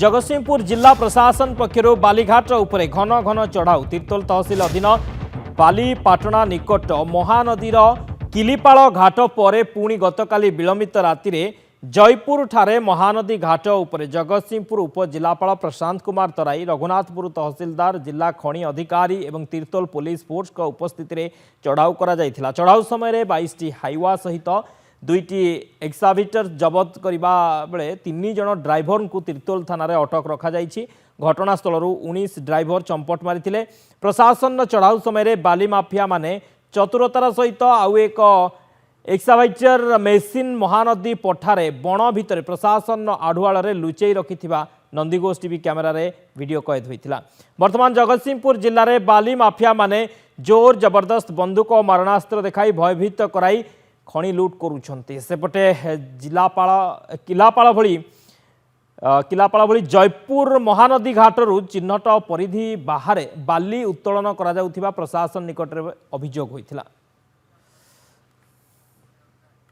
जगतसिंहपुर जिला प्रशासन पक्षर बालीघाट उपरे घन घन चढ़ाऊ तीर्तोल तहसिल अधीन बालीपाटना निकट महानदीर किलिपाल घाट पर पुणी गतकाली विलंबित राति जयपुर ठारे महानदी घाट उपरे जगतसिंहपुर उपजिलापाल प्रशांत कुमार तराई रघुनाथपुर तहसिलदार जिला खनि अधिकारी एवं तीर्तोल पुलिस फोर्स उपस्थित चढ़ाऊ करा चढ़ाऊ समय 22 हाइवा सहित 2टी एक्साविटर जबत करने बेले 3 जन ड्राइवर को तीर्तोल थाना अटक रखा घटनास्थल 19 ड्राइवर चंपट मारी प्रशासन चढ़ाऊ समय बाली माफिया माने चतुरतार सहित आउ एक एक्सावाइचर मेसीन महानदी पठारे बण भितर प्रशासन आढ़ुआल लुचई रखि नंदीघोष टीवी कैमेरार वीडियो कैद होता। वर्तमान जगतसिंहपुर जिले में बाली माफिया माने जोर जबरदस्त बंदूक और मारणास्त्र देखाई भयभीत कराई खଣି लुट करुछन्ते। सेपटे किलापाल भली जयपुर महानदी घाटरू चिन्हट परिधि बाहर बाली उत्तोलन करा जाउथिबा प्रशासन निकट अभियोग होइथिला।